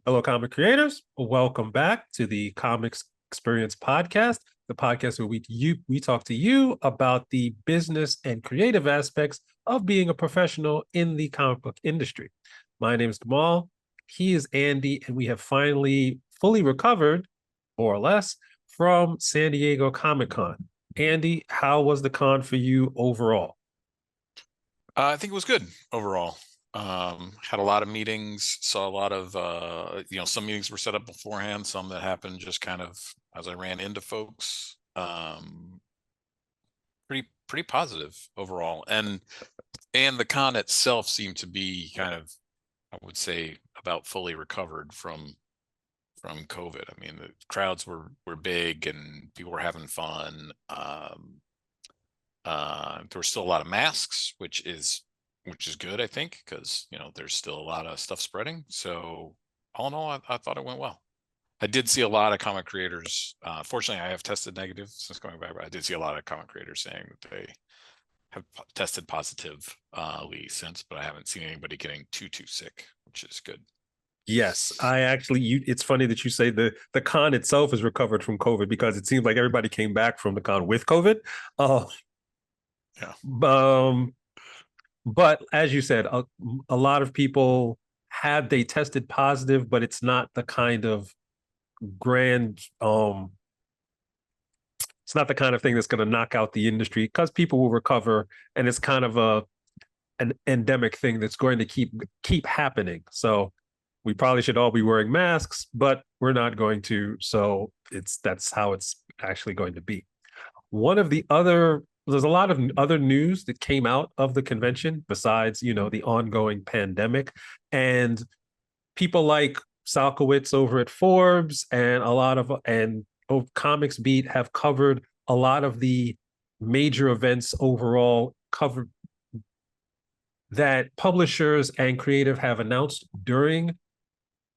Hello, comic creators. Welcome back to the Comics Experience Podcast, the podcast where we talk to you about the business and creative aspects of being a professional in the comic book industry. My name is Gamal. He is Andy, and we have finally fully recovered, more or less, from San Diego Comic-Con. Andy, how was the con for you overall? I think it was good overall. Had a lot of meetings, saw a lot of some meetings were set up beforehand, some that happened just kind of as I ran into folks. Pretty positive overall. And the con itself seemed to be kind of, I would say, about fully recovered from COVID. I mean, the crowds were big and people were having fun. There were still a lot of masks, which is good, I think, because there's still a lot of stuff spreading. So all in all, I thought it went well. I did see a lot of comic creators. Fortunately, I have tested negative since coming back, but I did see a lot of comic creators saying that they have tested positively since, but I haven't seen anybody getting too sick, which is good. Yes, I actually. It's funny that you say the con itself is recovered from COVID because it seems like everybody came back from the con with COVID. Uh, Yeah. um, but as you said, a lot of people they tested positive, but it's not the kind of grand. It's not the kind of thing that's going to knock out the industry because people will recover, and it's kind of an endemic thing that's going to keep happening. So we probably should all be wearing masks, but we're not going to. So that's how it's actually going to be. One of the other There's a lot of other news that came out of the convention besides, the ongoing pandemic, and people like Salkowitz over at Forbes and Comics Beat have covered a lot of the major events overall covered that publishers and creative have announced during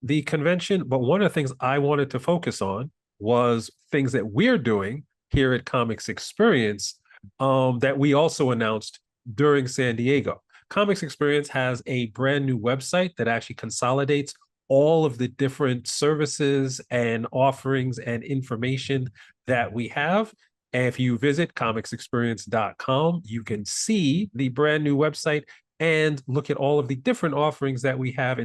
the convention. But one of the things I wanted to focus on was things that we're doing here at Comics Experience that we also announced during San Diego. Comics Experience has a brand new website that actually consolidates all of the different services and offerings and information that we have. And if you visit comicsexperience.com, you can see the brand new website and look at all of the different offerings that we have,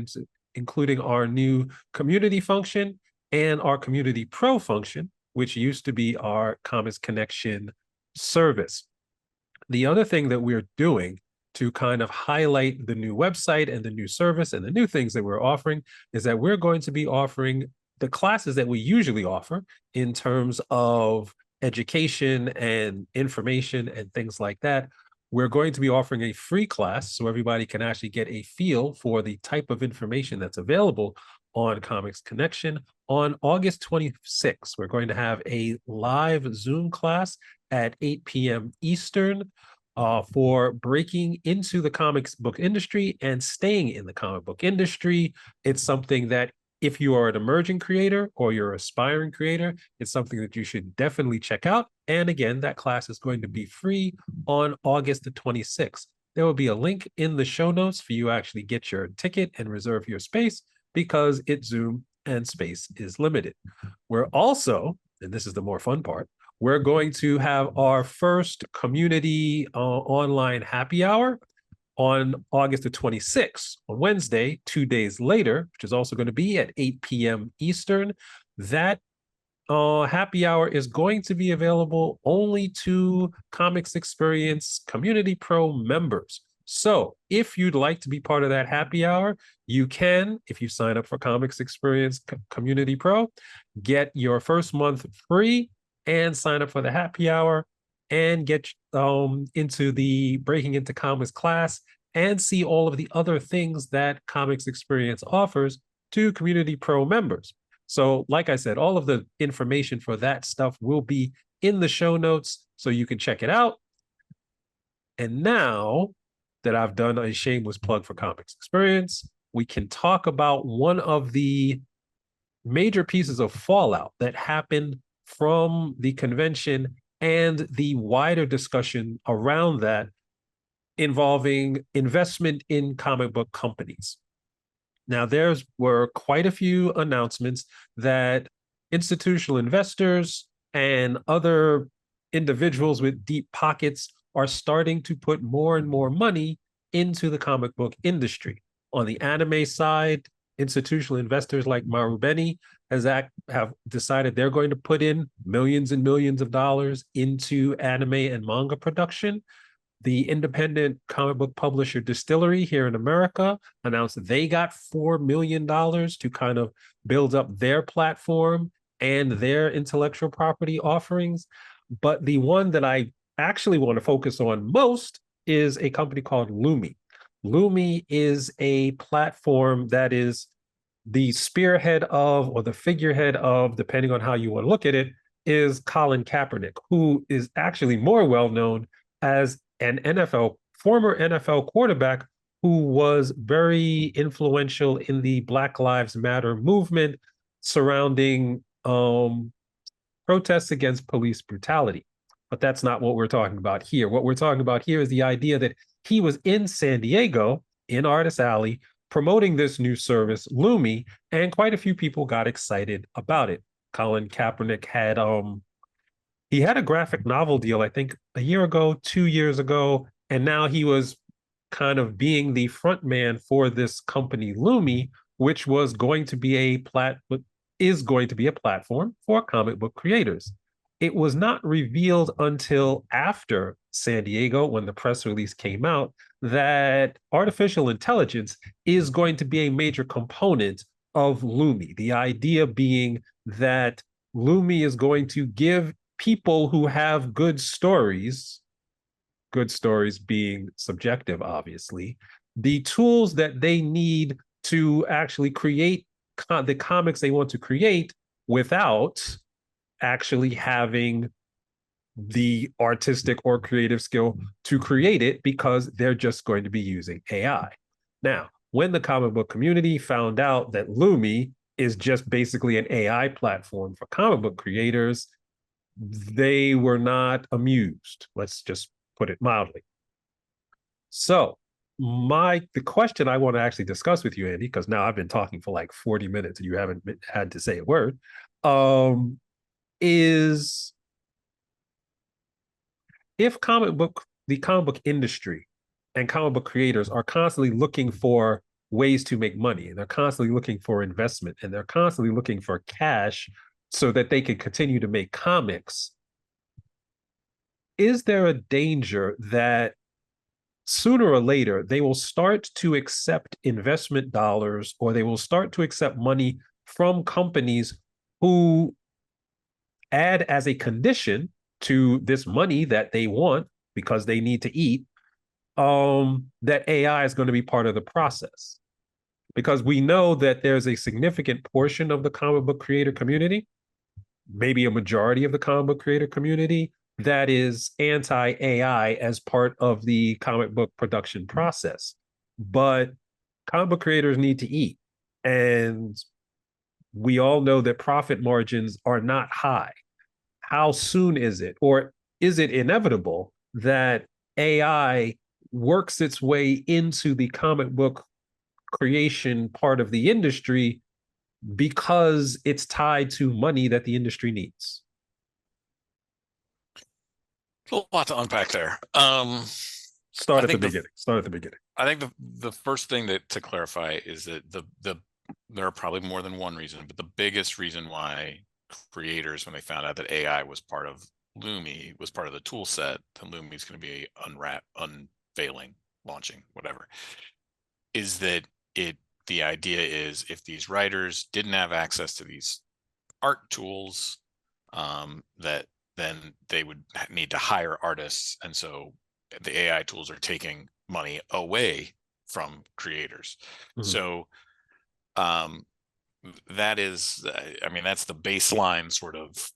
including our new community function and our community pro function, which used to be our Comics Connection service. The other thing that we're doing to kind of highlight the new website and the new service and the new things that we're offering is that we're going to be offering the classes that we usually offer in terms of education and information and things like that. We're going to be offering a free class so everybody can actually get a feel for the type of information that's available on Comics Connection. On August 26th, we're going to have a live Zoom class at 8 p.m. Eastern for breaking into the comics book industry and staying in the comic book industry. It's something that if you are an emerging creator or you're an aspiring creator, it's something that you should definitely check out. And again, that class is going to be free on August the 26th. There will be a link in the show notes for you to actually get your ticket and reserve your space because it's Zoom and space is limited. We're also, and this is the more fun part, we're going to have our first community online happy hour on August the 26th, on Wednesday, 2 days later, which is also going to be at 8 p.m. Eastern. That happy hour is going to be available only to Comics Experience Community Pro members. So if you'd like to be part of that happy hour, you can, if you sign up for Comics Experience Community Pro, get your first month free and sign up for the happy hour and get into the Breaking into Comics class and see all of the other things that Comics Experience offers to Community Pro members. So, like I said, all of the information for that stuff will be in the show notes so you can check it out. And now that I've done a shameless plug for Comics Experience, we can talk about one of the major pieces of fallout that happened from the convention and the wider discussion around that involving investment in comic book companies. Now, there were quite a few announcements that institutional investors and other individuals with deep pockets are starting to put more and more money into the comic book industry. On the anime side, institutional investors like Marubeni have decided they're going to put in millions and millions of dollars into anime and manga production. The independent comic book publisher Distillery here in America announced they got $4 million to kind of build up their platform and their intellectual property offerings. But the one that I actually want to focus on most is a company called Lumi. Lumi is a platform that is the spearhead of, or the figurehead of, depending on how you want to look at it, is Colin Kaepernick, who is actually more well known as an former NFL quarterback who was very influential in the Black Lives Matter movement surrounding protests against police brutality. But that's not what we're talking about here. What we're talking about here is the idea that he was in San Diego, in Artist Alley, promoting this new service, Lumi, and quite a few people got excited about it. Colin Kaepernick had he had a graphic novel deal, I think, a year ago, 2 years ago, and now he was kind of being the front man for this company, Lumi, which was going to be is going to be a platform for comic book creators. It was not revealed until after San Diego, when the press release came out, that artificial intelligence is going to be a major component of Lumi. The idea being that Lumi is going to give people who have good stories being subjective, obviously, the tools that they need to actually create the comics they want to create without actually having the artistic or creative skill to create it, because they're just going to be using AI. Now, when the comic book community found out that Lumi is just basically an AI platform for comic book creators, they were not amused. Let's just put it mildly. So, the question I want to actually discuss with you, Andy, because now I've been talking for like 40 minutes and you haven't had to say a word, is if the comic book industry and comic book creators are constantly looking for ways to make money, and they're constantly looking for investment, and they're constantly looking for cash so that they can continue to make comics, is there a danger that sooner or later they will start to accept investment dollars, or they will start to accept money from companies who add as a condition to this money that they want because they need to eat, that AI is going to be part of the process? Because we know that there's a significant portion of the comic book creator community, maybe a majority of the comic book creator community, that is anti-AI as part of the comic book production process. But comic book creators need to eat. And we all know that profit margins are not high. How soon is it, or is it inevitable that AI works its way into the comic book creation part of the industry because it's tied to money that the industry needs? A lot to unpack there. Start I at the think beginning. Start at the beginning. I think the first thing to clarify is that there are probably more than one reason, but the biggest reason why creators, when they found out that AI was part of Lumi, was part of the tool set, then Lumi is going to be unveiling, launching, whatever, is that the idea is, if these writers didn't have access to these art tools, that then they would need to hire artists, and so the AI tools are taking money away from creators. Mhm. So that is, I mean, that's the baseline sort of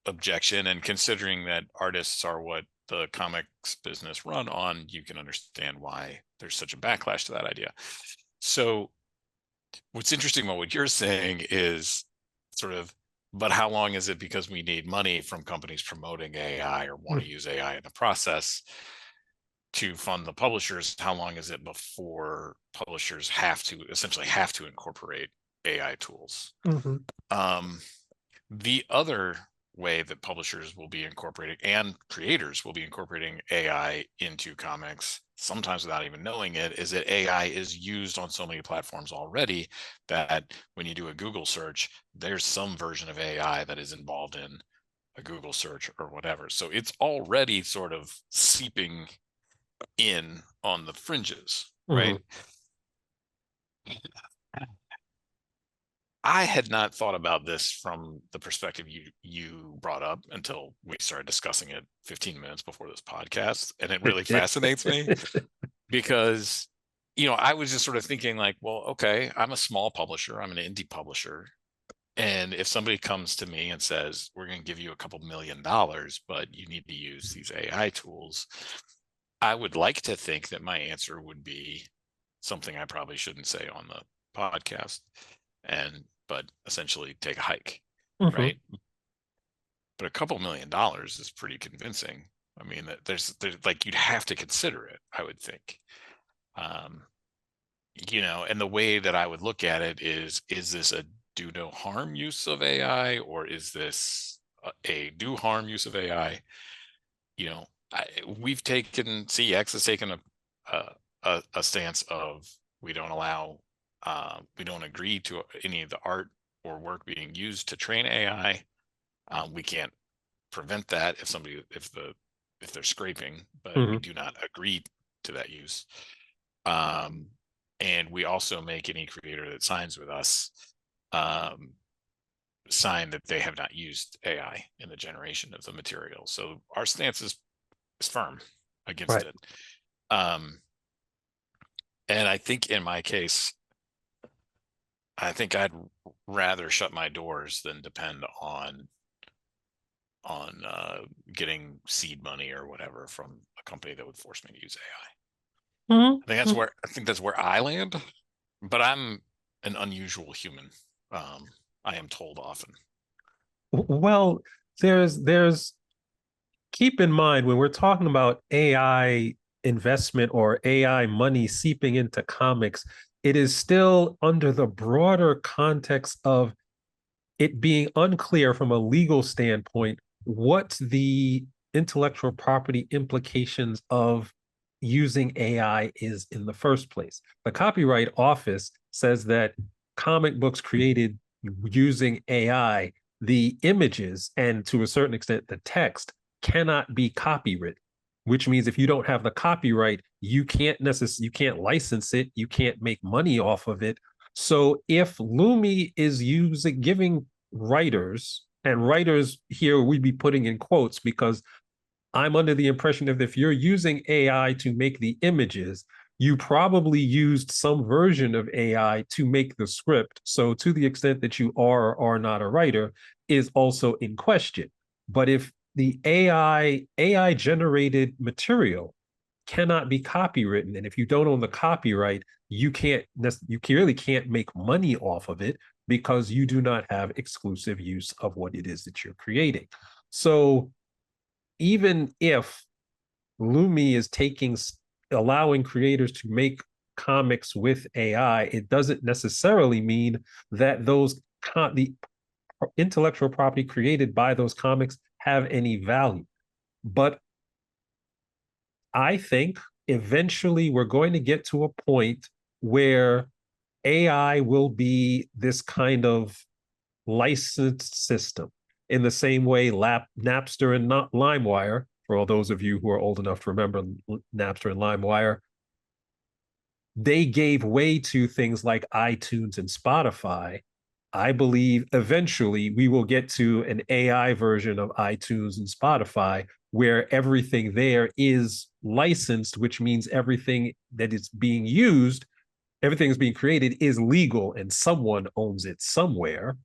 objection, and considering that artists are what the comics business run on, you can understand why there's such a backlash to that idea. So what's interesting about what you're saying is sort of, but how long is it because we need money from companies promoting AI or want to use AI in the process? to fund the publishers, how long is it before publishers essentially have to incorporate AI tools? Mhm. The other way that publishers will be incorporating and creators will be incorporating AI into comics, sometimes without even knowing it, is that AI is used on so many platforms already that when you do a Google search, there's some version of AI that is involved in a Google search or whatever. So it's already sort of seeping in on the fringes, right? Mhm. I had not thought about this from the perspective you brought up until we started discussing it 15 minutes before this podcast, and it really fascinates me because I was just sort of thinking like, well, okay, I'm a small publisher, I'm an indie publisher, and if somebody comes to me and says, we're going to give you a couple $1 million, but you need to use these AI tools, I would like to think that my answer would be something I probably shouldn't say on the podcast, but essentially take a hike, Mhm. right? But a couple $1 million is pretty convincing. I mean, there's like, you'd have to consider it, I would think. um and the way that I would look at it is this a do no harm use of AI, or is this a do harm use of AI? you know we've taken, CX has taken a stance of, we don't allow, we don't agree to any of the art or work being used to train AI. We can't prevent that if they're scraping, but we Mhm. do not agree to that use. um and we also make any creator that signs with us um sign that they have not used AI in the generation of the material. So our stance is firm against Right. it. um and I think in my case, I think I'd rather shut my doors than depend on getting seed money or whatever from a company that would force me to use AI. Mhm. I think that's where I land, but I'm an unusual human. I am told often. Well, there's keep in mind when we're talking about AI investment or AI money seeping into comics, it is still under the broader context of it being unclear from a legal standpoint what the intellectual property implications of using AI is in the first place. The Copyright Office says that comic books created using AI, the images and to a certain extent the text cannot be copywritten, which means if you don't have the copyright, you can't license it, you can't make money off of it. So if Lumi is giving writers, and writers here we'd be putting in quotes because I'm under the impression that if you're using AI to make the images, you probably used some version of AI to make the script. So to the extent that you are or are not a writer is also in question. But if the AI generated material cannot be copywritten, and if you don't own the copyright, you really can't make money off of it because you do not have exclusive use of what it is that you're creating. So even if Lumi is allowing creators to make comics with AI, it doesn't necessarily mean that the intellectual property created by those comics have any value. But I think eventually we're going to get to a point where AI will be this kind of licensed system in the same way Napster and not LimeWire, for all those of you who are old enough to remember Napster and LimeWire, they gave way to things like iTunes and Spotify. I believe eventually we will get to an AI version of iTunes and Spotify where everything there is licensed, which means everything that is being used, everything is being created is legal and someone owns it somewhere.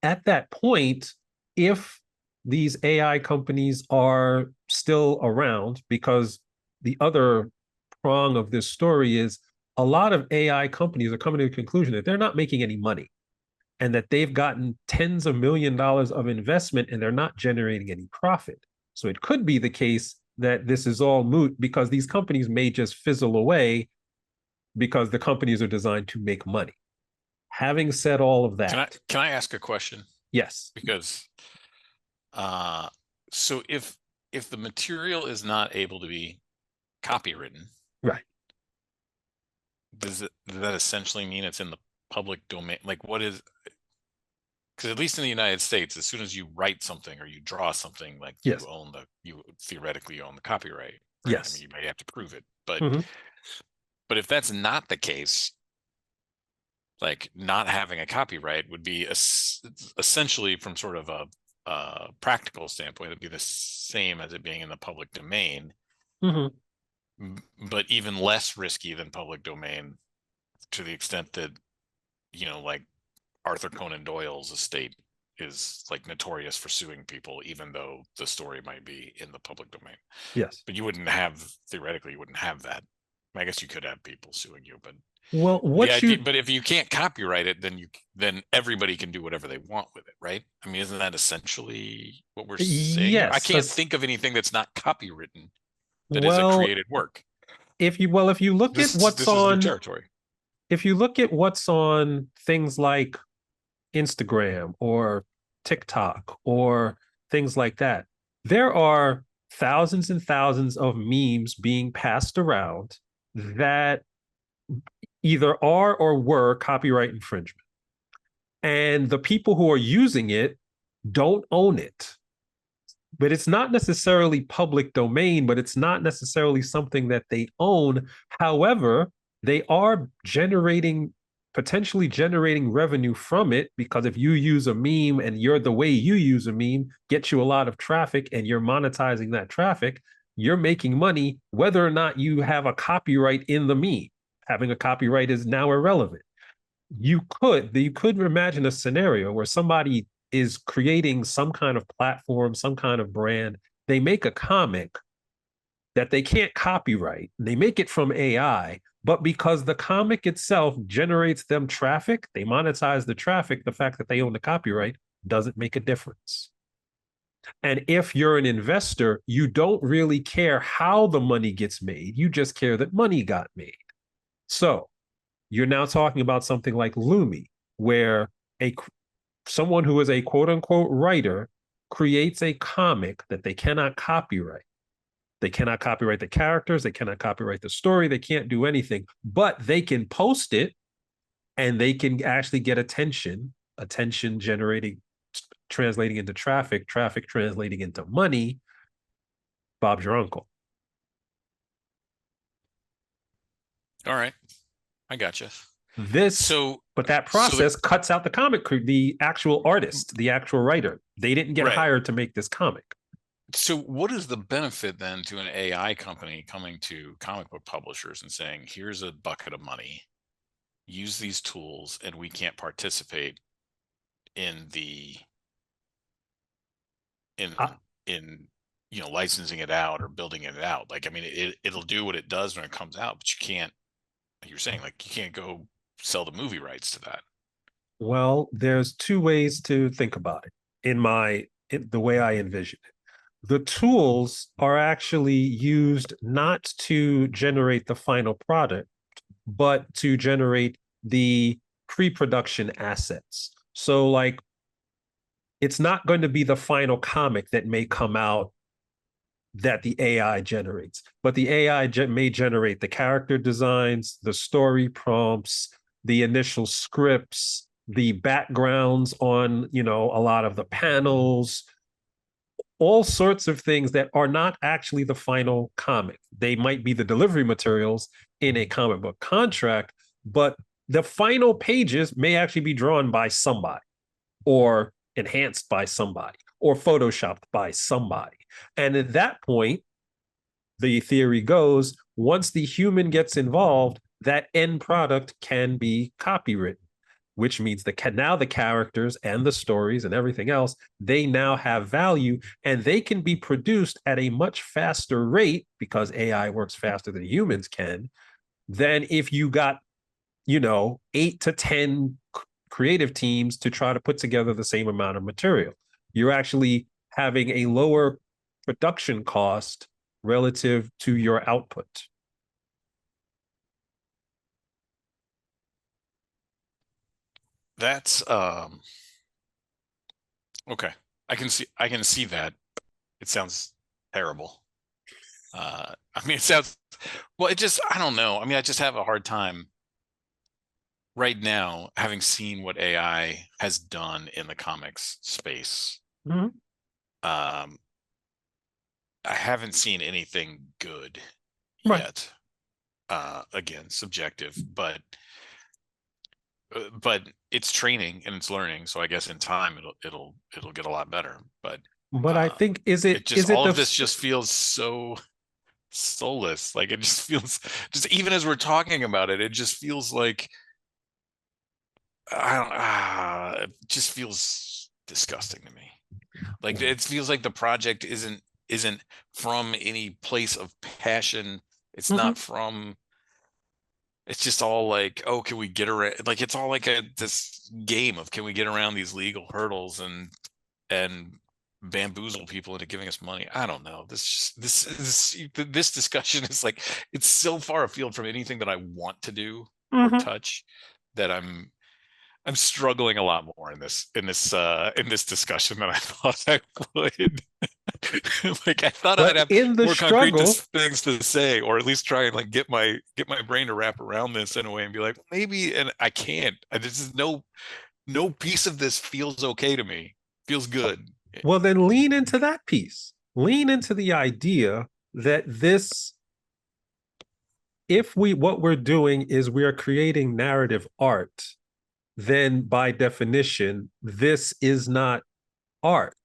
At that point, if these AI companies are still around, because the other prong of this story is a lot of AI companies are coming to the conclusion that they're not making any money and that they've gotten tens of $1 millions of investment and they're not generating any profit. So it could be the case that this is all moot because these companies may just fizzle away because the companies are designed to make money. Having said all of Can I that, can I ask a question? yes, Because uh so if the material is not able to be copywritten, right. does that essentially mean it's in the public domain? Like what is, because at least in the United States, as soon as you write something or you draw something, like Yes, you theoretically own the copyright, right? I mean, yes. you may have to prove it, but Mm-hmm. if that's not the case, like not having a copyright would be essentially from sort of a practical standpoint, it'd be the same as it being in the public domain, Mm-hmm. but even less risky than public domain to the extent that, like Arthur Conan Doyle's estate is like notorious for suing people, even though the story might be in the public domain. Yes. But theoretically, you wouldn't have that. I guess you could have people suing you, but Well, the what idea, you but if you can't copyright it, then everybody can do whatever they want with it, right? I mean, isn't that essentially what we're saying here? I yes, can't think of anything that's not copywritten that is a well, created work. if you look at This is new territory. if you look at what's on things like Instagram or TikTok or things like that, there are thousands and thousands of memes being passed around that either are or were copyright infringement. And the people who are using it don't own it. But it's not necessarily public domain, but it's not necessarily something that they own. However, they are potentially generating revenue from it, because if you use a meme and you're the way you use a meme gets you a lot of traffic and you're monetizing that traffic, you're making money whether or not you have a copyright in the meme. Having a copyright is now irrelevant. You could imagine a scenario where somebody is creating some kind of platform, some kind of brand. They make a comic that they can't copyright. They make it from AI, but because the comic itself generates them traffic, they monetize the traffic. The fact that they own the copyright doesn't make a difference. And if you're an investor, you don't really care how the money gets made. You just care that money got made. So you're now talking about something like Lumi, where a someone who is a quote unquote writer creates a comic that they cannot copyright. They cannot copyright the characters, they cannot copyright the story, they can't do anything, but they can post it and they can actually get attention generating, translating into traffic, traffic translating into money. Bob's your uncle. All right, I gotcha. This, So, but that so process cuts out the actual artist, the actual writer. They didn't get right. hired to make this comic. So, what is the benefit then to an AI company coming to comic book publishers and saying, "Here's a bucket of money, use these tools, and we can't participate in the in Uh, in licensing it out or building it out." Like, I mean, it'll do what it does when it comes out, but you can't. Like you're saying, like you can't go sell the movie rights to that. well, there's two ways to think about it in the way I envision it. The tools are actually used not to generate the final product, but to generate the pre-production assets. So like it's not going to be the final comic that may come out that the AI generates, but the AI may generate the character designs, the story prompts, the initial scripts, the backgrounds on, a lot of the panels, all sorts of things that are not actually the final comic. They might be the delivery materials in a comic book contract, but the final pages may actually be drawn by somebody or enhanced by somebody or photoshopped by somebody. And at that point, the theory goes, once the human gets involved, that end product can be copywritten, which means now the characters and the stories and everything else, they now have value and they can be produced at a much faster rate because AI works faster than humans can, than if you got, 8 to 10 creative teams to try to put together the same amount of material. You're actually having a lower production cost relative to your output? That's okay. I can see that. It sounds terrible. I mean, it sounds, well, it just, I don't know. I mean, I just have a hard time right now, having seen what AI has done in the comics space. Mhm. Um, I haven't seen anything good Right. yet. Again, subjective, but it's training and it's learning. So I guess in time it'll get a lot better. But But I think it just, is it all the of this just feels so soulless. Like it just feels, just even as we're talking about it, it just feels like I don't it just feels disgusting to me. Like it feels like the project isn't from any place of passion. It's Mhm. not from, it's just all like, oh, can we get around, like it's all like this game of, can we get around these legal hurdles and bamboozle people into giving us money? I don't know. This discussion is like, it's so far afield from anything that I want to do or Mhm. touch, that I'm struggling a lot more in this discussion than I thought I would. Like I thought I'd But have in the more concrete struggle, things to say, or at least try and like get my brain to wrap around this in a way and be like, maybe, and I can't. This is no piece of this feels okay to me. Feels good. well, then lean into that piece. Lean into the idea that this, if we, what we're doing is we are creating narrative art, then by definition, this is not art.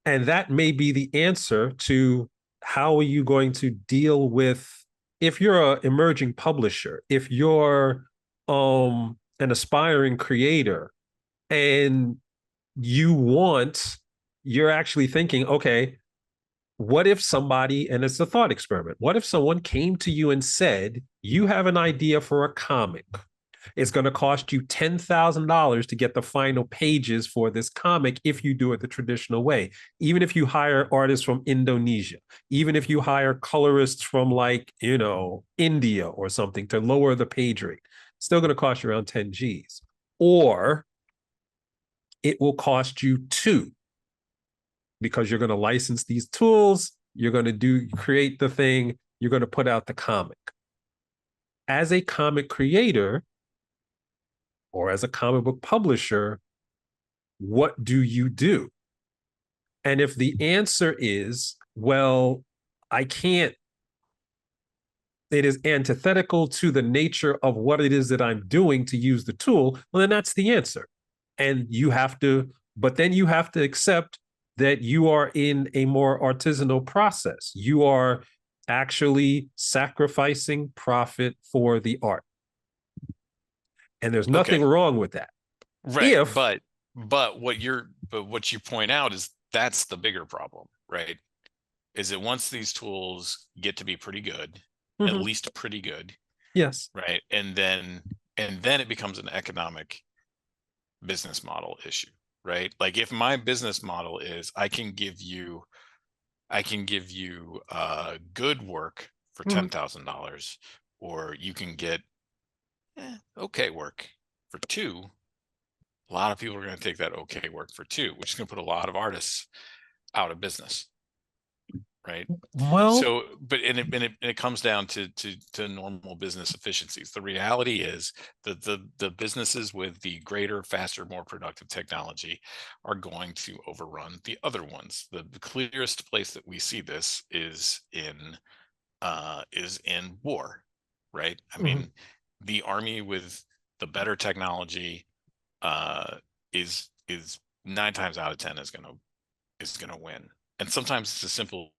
And that may be the answer to how are you going to deal with, if you're an emerging publisher, if you're an aspiring creator, and you want, you're actually thinking, okay, what if somebody, and it's a thought experiment, what if someone came to you and said, you have an idea for a comic? It's going to cost you $10,000 to get the final pages for this comic if you do it the traditional way. Even if you hire artists from Indonesia, even if you hire colorists from, like, India or something to lower the page rate, it's still going to cost you around 10 G's. Or it will cost you two, because you're going to license these tools, you're going to create the thing, you're going to put out the comic. As a comic creator or as a comic book publisher, what do you do? And if the answer is, well, I can't, it is antithetical to the nature of what it is that I'm doing to use the tool, well, then that's the answer. And you have to, but then you have to accept that you are in a more artisanal process. You are actually sacrificing profit for the art. And there's nothing Okay. wrong with that. Right. If, But what you point out is that's the bigger problem, right? Is that once these tools get to be pretty good, at mhm, least pretty good, yes, right? And then it becomes an economic business model issue, right? Like if my business model is I can give you good work for mhm, $10,000, or you can get okay work for two. A lot of people are going to take that okay work for two, which is going to put a lot of artists out of business, right? well, So, but and it comes down to normal business efficiencies. The reality is that the businesses with the greater, faster, more productive technology are going to overrun the other ones. The clearest place that we see this is in war, right? I mhm, mean, the army with the better technology uh, is 9 times out of 10 is gonna win. And sometimes it's as simple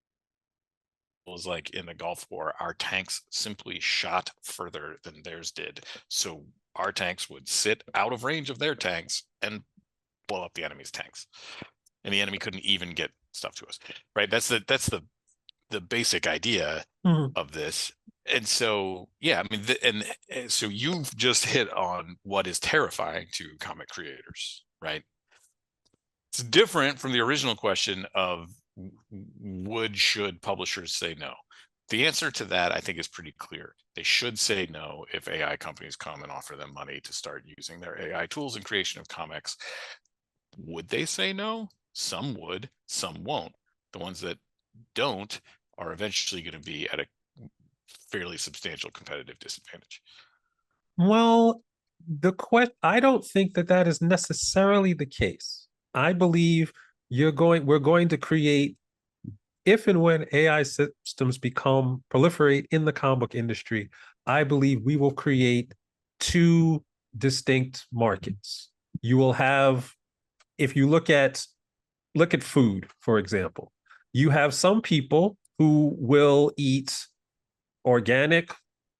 as, like in the Gulf War, our tanks simply shot further than theirs did. So our tanks would sit out of range of their tanks and blow up the enemy's tanks. And the enemy couldn't even get stuff to us. Right. That's the basic idea mhm. of this. And so, yeah, I mean, and so you've just hit on what is terrifying to comic creators, right? It's different from the original question of should publishers say no? The answer to that, I think, is pretty clear. They should say no if AI companies come and offer them money to start using their AI tools in creation of comics. Would they say no? Some would, some won't. The ones that don't are eventually going to be at a fairly substantial competitive disadvantage. Well, I don't think that that is necessarily the case. I believe we're going to create, if and when AI systems become proliferate in the comic book industry, I believe we will create two distinct markets. You will have, if you look at food, for example, you have some people who will eat organic,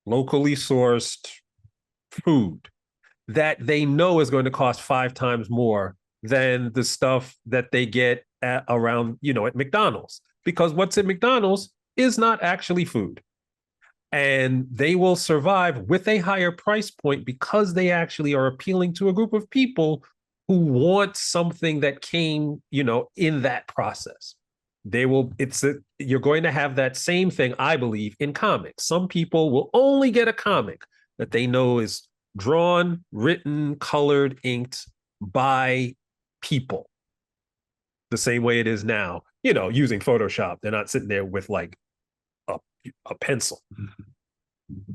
locally sourced food that they know is going to cost 5 times more than the stuff that they get around, at McDonald's. Because what's in McDonald's is not actually food. And they will survive with a higher price point because they actually are appealing to a group of people who want something that came, in that process. You're going to have that same thing, I believe, in comics. Some people will only get a comic that they know is drawn, written, colored, inked by people the same way it is now, using Photoshop. They're not sitting there with like a pencil.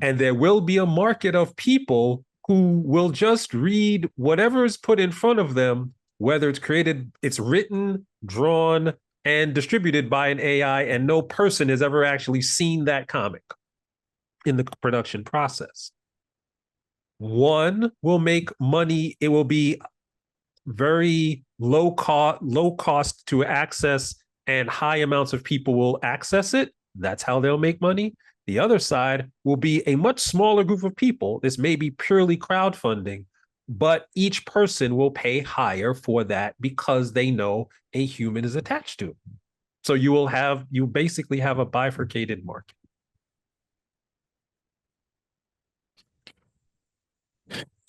And there will be a market of people who will just read whatever is put in front of them, whether it's written, drawn, and distributed by an AI, and no person has ever actually seen that comic in the production process. One will make money. It will be very low cost to access, and high amounts of people will access it. That's how they'll make money. The other side will be a much smaller group of people. This may be purely crowdfunding, but each person will pay higher for that because they know a human is attached to it. So you basically have a bifurcated market.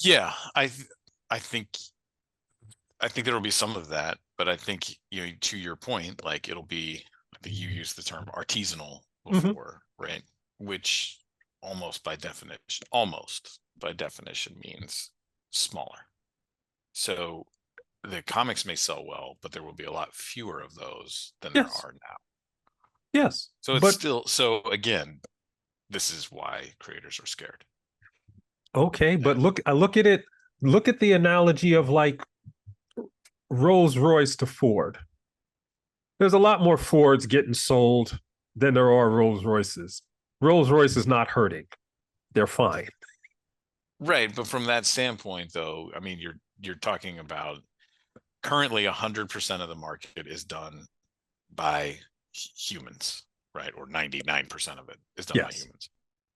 Yeah, I think there will be some of that, but I think, to your point, like it'll be, I think you used the term artisanal before, right? Which almost by definition means smaller. So the comics may sell well, but there will be a lot fewer of those than there Yes. are now. Yes. So it's still, so again, this is why creators are scared. Okay, but I look at it, look at the analogy of like Rolls Royce to Ford. There's a lot more Fords getting sold than there are Rolls Royces. Rolls Royce is not hurting. They're fine. Right, but from that standpoint, though, I mean, you're talking about currently 100% of the market is done by humans, right? Or 99% of it is done by Yes. humans.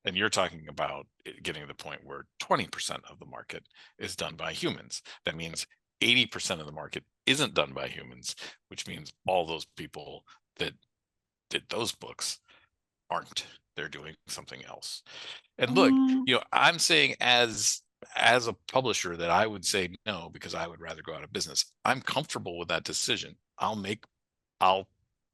And you're talking about getting to the point where 20% of the market is done by humans. That means 80% of the market isn't done by humans, which means all those people that did those books aren't. They're doing something else. And look, I'm saying as a publisher that I would say no, because I would rather go out of business. I'm comfortable with that decision. I'll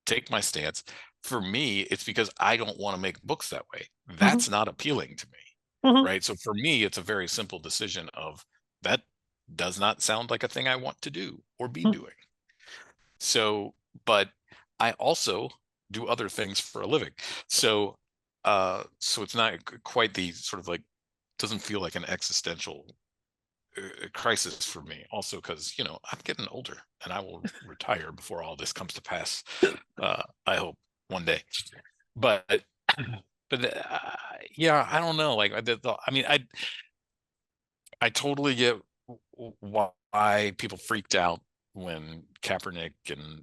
take my stance. For me, it's because I don't want to make books that way. That's not appealing to me, right? So for me, it's a very simple decision of that does not sound like a thing I want to do or be doing. So, but I also do other things for a living. So it's not quite the sort of like, doesn't feel like an existential crisis for me. Also, because I'm getting older and I will retire before all this comes to pass. I hope one day. But yeah, I don't know. Like I mean, I totally get why people freaked out when Kaepernick and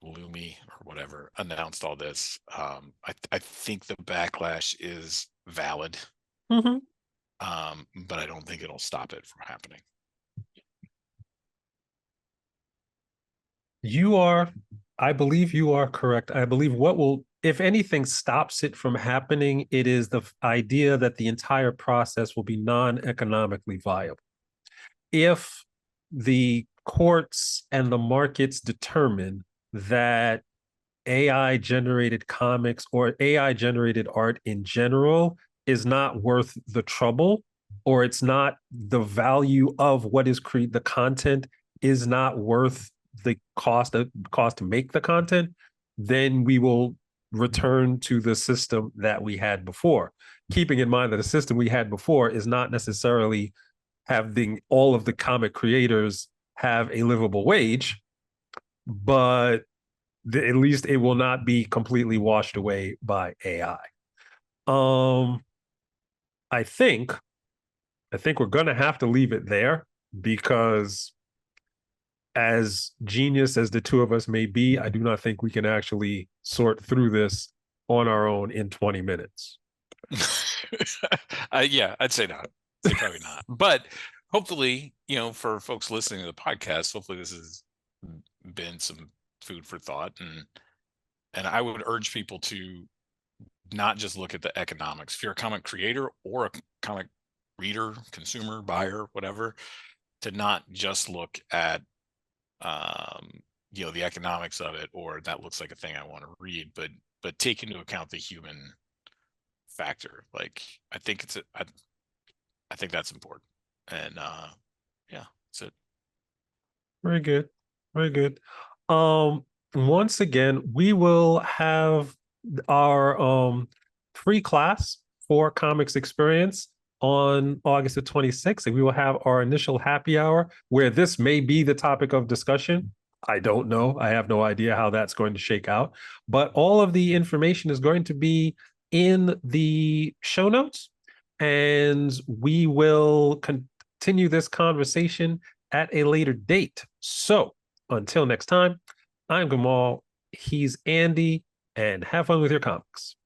Lumi or whatever announced all this. I think the backlash is valid, but I don't think it'll stop it from happening. I believe you are correct. I believe if anything stops it from happening, it is the idea that the entire process will be non-economically viable. If the courts and the markets determine that AI generated comics or AI generated art in general is not worth the trouble, or it's not the value of what is the content is not worth the cost to make the content, then we will return to the system that we had before. Keeping in mind that the system we had before is not necessarily having all of the comic creators have a livable wage, but at least it will not be completely washed away by AI. Um, I think we're gonna have to leave it there because as genius as the two of us may be, I do not think we can actually sort through this on our own in 20 minutes. Yeah, I'd say not. I'd say probably not. But hopefully, for folks listening to the podcast, hopefully this has been some food for thought. And I would urge people to not just look at the economics. If you're a comic creator or a comic reader, consumer, buyer, whatever, to not just look at the economics of it, or that looks like a thing I want to read, but take into account the human factor. Like, I think I think that's important. And yeah, that's it. Very good. Very good. Once again, we will have our free class for comics experience on August the 26th, and we will have our initial happy hour where this may be the topic of discussion. I don't know. I have no idea how that's going to shake out, but all of the information is going to be in the show notes, and we will continue this conversation at a later date. So until next time, I'm Gamal, he's Andy, and have fun with your comics.